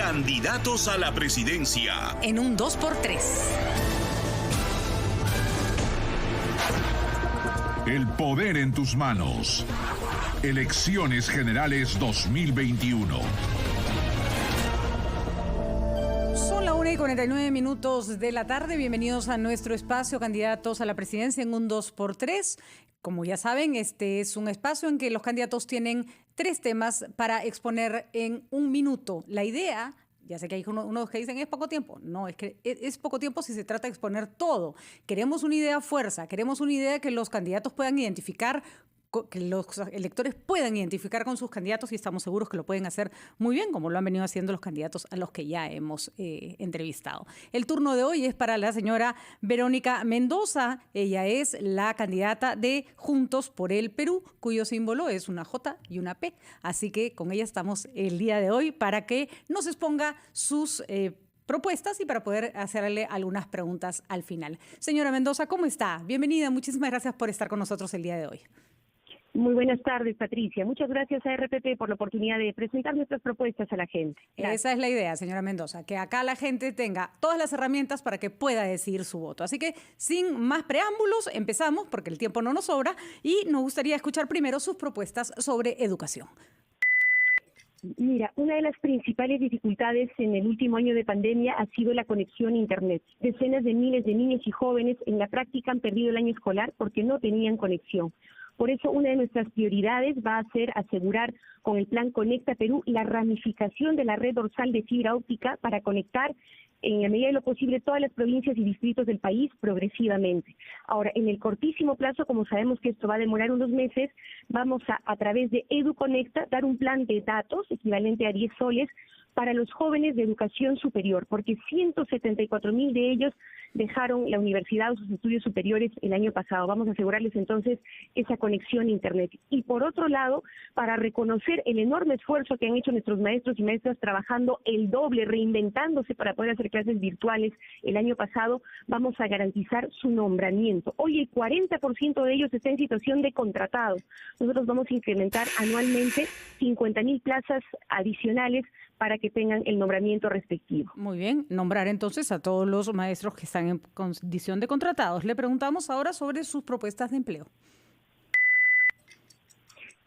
Candidatos a la presidencia. En un 2x3. El poder en tus manos. Elecciones Generales 2021. Son la 1:49 de la tarde. Bienvenidos a nuestro espacio Candidatos a la Presidencia en un 2x3. Como ya saben, este es un espacio en que los candidatos tienen 3 temas para exponer en un minuto. La idea, ya sé que hay unos que dicen es poco tiempo. No, es que es poco tiempo si se trata de exponer todo. Queremos una idea fuerza, queremos una idea que los candidatos puedan identificar, que los electores puedan identificar con sus candidatos, y estamos seguros que lo pueden hacer muy bien, como lo han venido haciendo los candidatos a los que ya hemos entrevistado. El turno de hoy es para la señora Verónica Mendoza. Ella es la candidata de Juntos por el Perú, cuyo símbolo es una J y una P. Así que con ella estamos el día de hoy para que nos exponga sus propuestas y para poder hacerle algunas preguntas al final. Señora Mendoza, ¿cómo está? Bienvenida, muchísimas gracias por estar con nosotros el día de hoy. Muy buenas tardes, Patricia. Muchas gracias a RPP por la oportunidad de presentar nuestras propuestas a la gente. Gracias. Esa es la idea, señora Mendoza, que acá la gente tenga todas las herramientas para que pueda decidir su voto. Así que, sin más preámbulos, empezamos, porque el tiempo no nos sobra, y nos gustaría escuchar primero sus propuestas sobre educación. Mira, una de las principales dificultades en el último año de pandemia ha sido la conexión a Internet. Decenas de miles de niños y jóvenes en la práctica han perdido el año escolar porque no tenían conexión. Por eso, una de nuestras prioridades va a ser asegurar con el Plan Conecta Perú la ramificación de la red dorsal de fibra óptica para conectar en la medida de lo posible todas las provincias y distritos del país progresivamente. Ahora, en el cortísimo plazo, como sabemos que esto va a demorar unos meses, vamos a través de EduConecta, dar un plan de datos equivalente a 10 soles para los jóvenes de educación superior, porque 174,000 de ellos dejaron la universidad o sus estudios superiores el año pasado. Vamos a asegurarles entonces esa conexión a Internet. Y por otro lado, para reconocer el enorme esfuerzo que han hecho nuestros maestros y maestras trabajando el doble, reinventándose para poder hacer clases virtuales el año pasado, vamos a garantizar su nombramiento. Hoy el 40% de ellos está en situación de contratados. Nosotros vamos a incrementar anualmente 50,000 plazas adicionales para que tengan el nombramiento respectivo. Muy bien, nombrar entonces a todos los maestros que están en condición de contratados. Le preguntamos ahora sobre sus propuestas de empleo.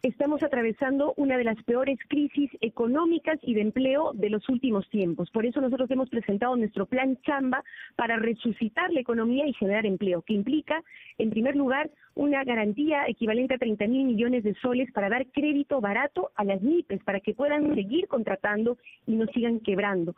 Estamos atravesando una de las peores crisis económicas y de empleo de los últimos tiempos. Por eso nosotros hemos presentado nuestro plan Chamba para resucitar la economía y generar empleo, que implica, en primer lugar, una garantía equivalente a 30,000 millones de soles para dar crédito barato a las MIPES, para que puedan seguir contratando y no sigan quebrando.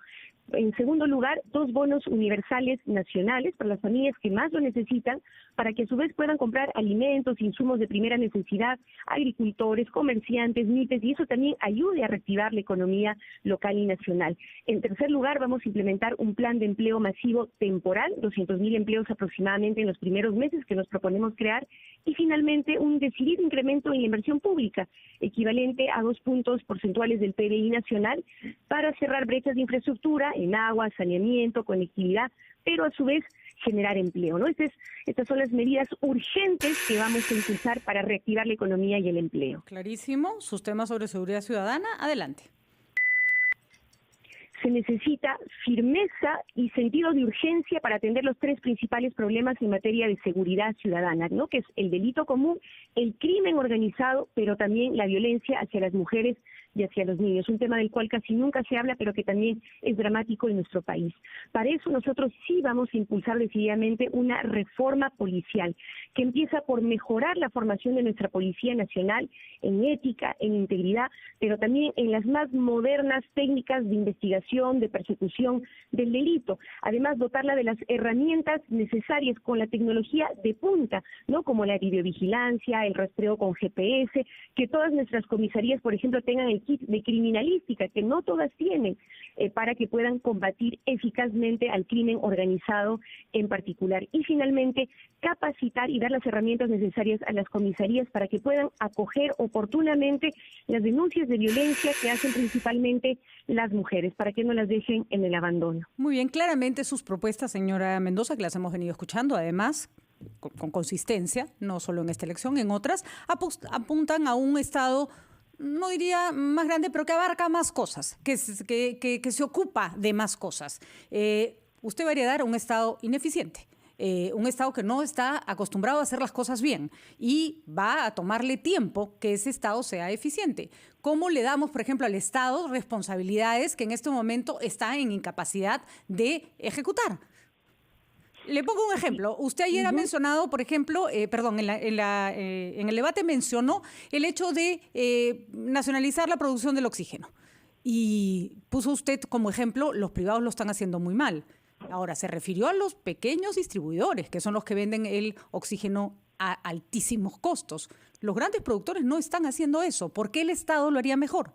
En segundo lugar, 2 bonos universales nacionales para las familias que más lo necesitan, para que a su vez puedan comprar alimentos, insumos de primera necesidad, agricultores, comerciantes, MIPES, y eso también ayude a reactivar la economía local y nacional. En tercer lugar, vamos a implementar un plan de empleo masivo temporal, 200,000 empleos aproximadamente en los primeros meses que nos proponemos crear, y finalmente un decidido incremento en la inversión pública, equivalente a 2 puntos porcentuales del PBI nacional, para cerrar brechas de infraestructura en agua, saneamiento, conectividad, pero a su vez generar empleo, ¿no? Estas son las medidas urgentes que vamos a impulsar para reactivar la economía y el empleo. Clarísimo. Sus temas sobre seguridad ciudadana, adelante. Se necesita firmeza y sentido de urgencia para atender los 3 principales problemas en materia de seguridad ciudadana, ¿no? Que es el delito común, el crimen organizado, pero también la violencia hacia las mujeres y hacia los niños, un tema del cual casi nunca se habla, pero que también es dramático en nuestro país. Para eso nosotros sí vamos a impulsar decididamente una reforma policial, que empieza por mejorar la formación de nuestra Policía Nacional en ética, en integridad, pero también en las más modernas técnicas de investigación, de persecución del delito. Además, dotarla de las herramientas necesarias con la tecnología de punta, ¿no? Como la videovigilancia, el rastreo con GPS, que todas nuestras comisarías, por ejemplo, tengan el kit de criminalística, que no todas tienen, para que puedan combatir eficazmente al crimen organizado en particular. Y finalmente, capacitar y dar las herramientas necesarias a las comisarías para que puedan acoger oportunamente las denuncias de violencia que hacen principalmente las mujeres, para que no las dejen en el abandono. Muy bien, claramente sus propuestas, señora Mendoza, que las hemos venido escuchando, además, con consistencia, no solo en esta elección, en otras, apuntan a un Estado no diría más grande, pero que abarca más cosas, que se ocupa de más cosas. Usted va a heredar un Estado ineficiente. Un Estado que no está acostumbrado a hacer las cosas bien y va a tomarle tiempo que ese Estado sea eficiente. ¿Cómo le damos, por ejemplo, al Estado responsabilidades que en este momento está en incapacidad de ejecutar? Le pongo un ejemplo. Usted ayer ha mencionado, por ejemplo, en el debate mencionó el hecho de nacionalizar la producción del oxígeno. Y puso usted como ejemplo, los privados lo están haciendo muy mal. Ahora, se refirió a los pequeños distribuidores, que son los que venden el oxígeno a altísimos costos. Los grandes productores no están haciendo eso. ¿Por qué el Estado lo haría mejor?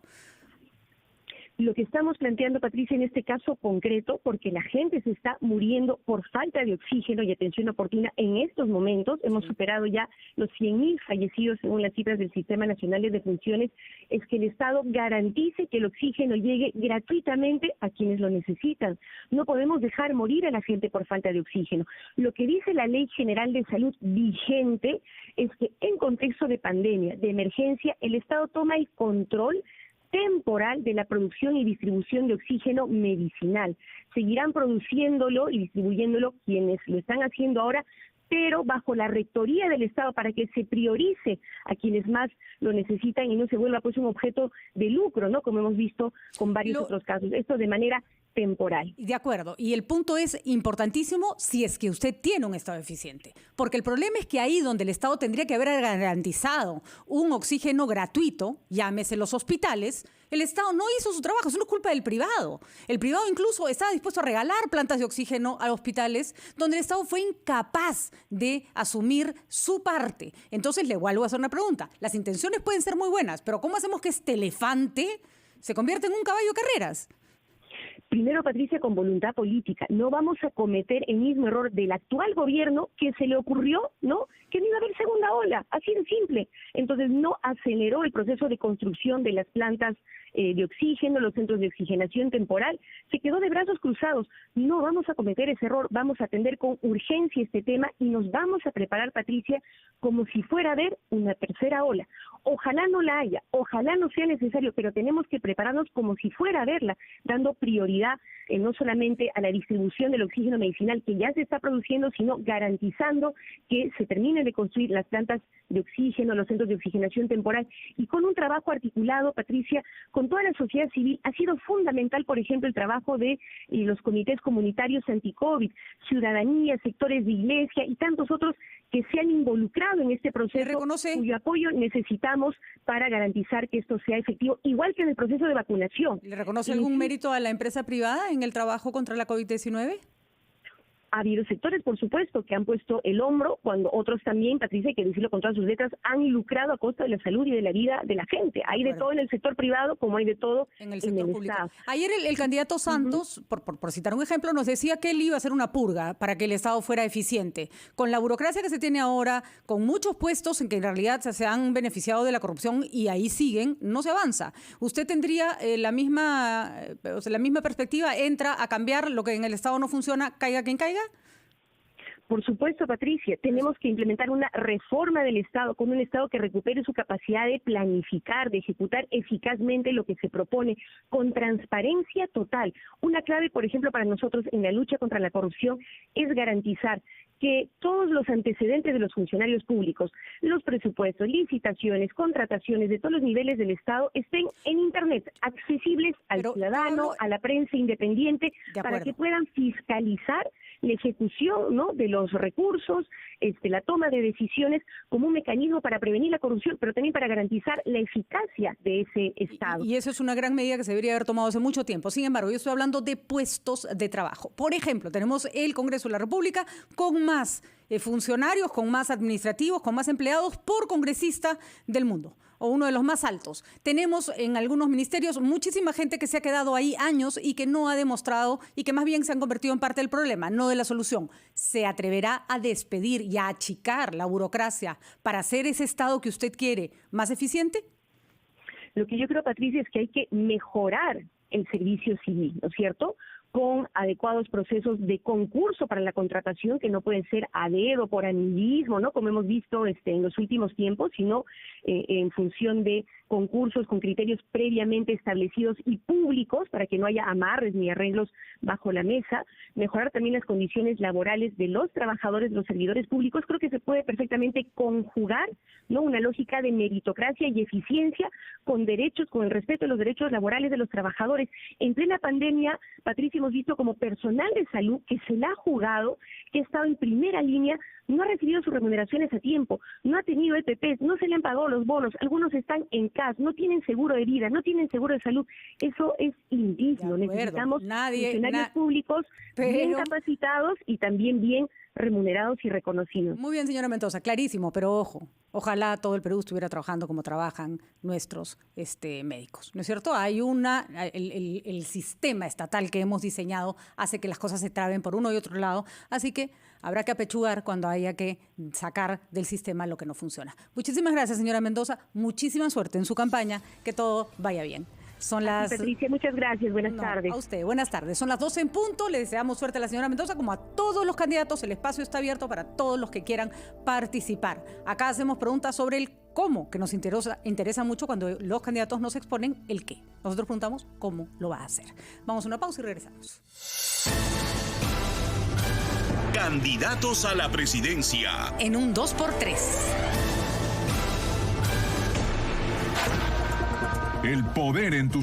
Lo que estamos planteando, Patricia, en este caso concreto, porque la gente se está muriendo por falta de oxígeno y atención oportuna en estos momentos, hemos superado ya los 100.000 fallecidos según las cifras del Sistema Nacional de Defunciones, es que el Estado garantice que el oxígeno llegue gratuitamente a quienes lo necesitan. No podemos dejar morir a la gente por falta de oxígeno. Lo que dice la Ley General de Salud vigente es que en contexto de pandemia, de emergencia, el Estado toma el control temporal de la producción y distribución de oxígeno medicinal. Seguirán produciéndolo y distribuyéndolo quienes lo están haciendo ahora, pero bajo la rectoría del Estado para que se priorice a quienes más lo necesitan y no se vuelva pues un objeto de lucro, ¿no? Como hemos visto con varios otros casos. Esto de manera temporal. De acuerdo. Y el punto es importantísimo si es que usted tiene un Estado eficiente. Porque el problema es que ahí donde el Estado tendría que haber garantizado un oxígeno gratuito, llámese los hospitales, el Estado no hizo su trabajo. Eso no es culpa del privado. El privado incluso estaba dispuesto a regalar plantas de oxígeno a hospitales donde el Estado fue incapaz de asumir su parte. Entonces le vuelvo a hacer una pregunta. Las intenciones pueden ser muy buenas, pero ¿cómo hacemos que este elefante se convierta en un caballo de carreras? Primero, Patricia, con voluntad política. No vamos a cometer el mismo error del actual gobierno que se le ocurrió, ¿no?, que no iba a haber segunda ola, así de simple. Entonces no aceleró el proceso de construcción de las plantas de oxígeno, los centros de oxigenación temporal, se quedó de brazos cruzados. No vamos a cometer ese error, vamos a atender con urgencia este tema y nos vamos a preparar, Patricia, como si fuera a haber una tercera ola. Ojalá no la haya, ojalá no sea necesario, pero tenemos que prepararnos como si fuera a haberla, dando prioridad no solamente a la distribución del oxígeno medicinal que ya se está produciendo, sino garantizando que se terminen de construir las plantas de oxígeno, los centros de oxigenación temporal, y con un trabajo articulado, Patricia, con toda la sociedad civil. Ha sido fundamental, por ejemplo, el trabajo de los comités comunitarios anti-COVID, ciudadanía, sectores de iglesia y tantos otros que se han involucrado en este proceso, cuyo apoyo necesitamos para garantizar que esto sea efectivo, igual que en el proceso de vacunación. ¿Le reconoce algún mérito a la empresa privada en el trabajo contra la COVID-19? Ha habido sectores, por supuesto, que han puesto el hombro, cuando otros también, Patricia, hay que decirlo con todas sus letras, han lucrado a costa de la salud y de la vida de la gente. Hay de todo en el sector privado, como hay de todo en el sector público. Estado. Ayer el candidato Santos, por citar un ejemplo, nos decía que él iba a hacer una purga para que el Estado fuera eficiente. Con la burocracia que se tiene ahora, con muchos puestos en que en realidad se han beneficiado de la corrupción y ahí siguen, no se avanza. ¿Usted tendría la misma perspectiva? ¿Entra a cambiar lo que en el Estado no funciona, caiga quien caiga? Por supuesto, Patricia, tenemos que implementar una reforma del Estado, con un Estado que recupere su capacidad de planificar, de ejecutar eficazmente lo que se propone, con transparencia total. Una clave, por ejemplo, para nosotros en la lucha contra la corrupción es garantizar que todos los antecedentes de los funcionarios públicos, los presupuestos, licitaciones, contrataciones de todos los niveles del Estado estén en Internet, accesibles al ciudadano, a la prensa independiente, para que puedan fiscalizar la ejecución, ¿no?, de los recursos, la toma de decisiones como un mecanismo para prevenir la corrupción, pero también para garantizar la eficacia de ese Estado. Y eso es una gran medida que se debería haber tomado hace mucho tiempo. Sin embargo, yo estoy hablando de puestos de trabajo. Por ejemplo, tenemos el Congreso de la República con más funcionarios, con más administrativos, con más empleados por congresista del mundo, o uno de los más altos. Tenemos en algunos ministerios muchísima gente que se ha quedado ahí años y que no ha demostrado y que más bien se han convertido en parte del problema, no de la solución. ¿Se atreverá a despedir y a achicar la burocracia para hacer ese Estado que usted quiere más eficiente? Lo que yo creo, Patricia, es que hay que mejorar el servicio civil, ¿no es cierto? con adecuados procesos de concurso para la contratación, que no pueden ser a dedo, por amiguismo, ¿no? Como hemos visto en los últimos tiempos, sino en función de concursos con criterios previamente establecidos y públicos para que no haya amarres ni arreglos bajo la mesa. Mejorar también las condiciones laborales de los trabajadores, los servidores públicos. Creo que se puede perfectamente conjugar, ¿no?, una lógica de meritocracia y eficiencia con derechos, con el respeto de los derechos laborales de los trabajadores. En plena pandemia, Patricia, hemos visto como personal de salud que se la ha jugado, que ha estado en primera línea, no ha recibido sus remuneraciones a tiempo, no ha tenido EPPs, no se le han pagado los bonos, algunos están en CAS, no tienen seguro de vida, no tienen seguro de salud. Eso es indigno. Necesitamos funcionarios públicos bien capacitados y también bien remunerados y reconocidos. Muy bien, señora Mendoza, clarísimo, pero ojo, ojalá todo el Perú estuviera trabajando como trabajan nuestros médicos, ¿no es cierto? Hay el sistema estatal que hemos diseñado hace que las cosas se traben por uno y otro lado, así que habrá que apechugar cuando haya que sacar del sistema lo que no funciona. Muchísimas gracias, señora Mendoza, muchísima suerte en su campaña, que todo vaya bien. Patricia, muchas gracias. Buenas tardes. A usted, buenas tardes. Son las 12 en punto. Le deseamos suerte a la señora Mendoza, como a todos los candidatos. El espacio está abierto para todos los que quieran participar. Acá hacemos preguntas sobre el cómo, que nos interesa mucho cuando los candidatos nos exponen el qué. Nosotros preguntamos cómo lo va a hacer. Vamos a una pausa y regresamos. Candidatos a la presidencia. En un 2x3. El poder en tus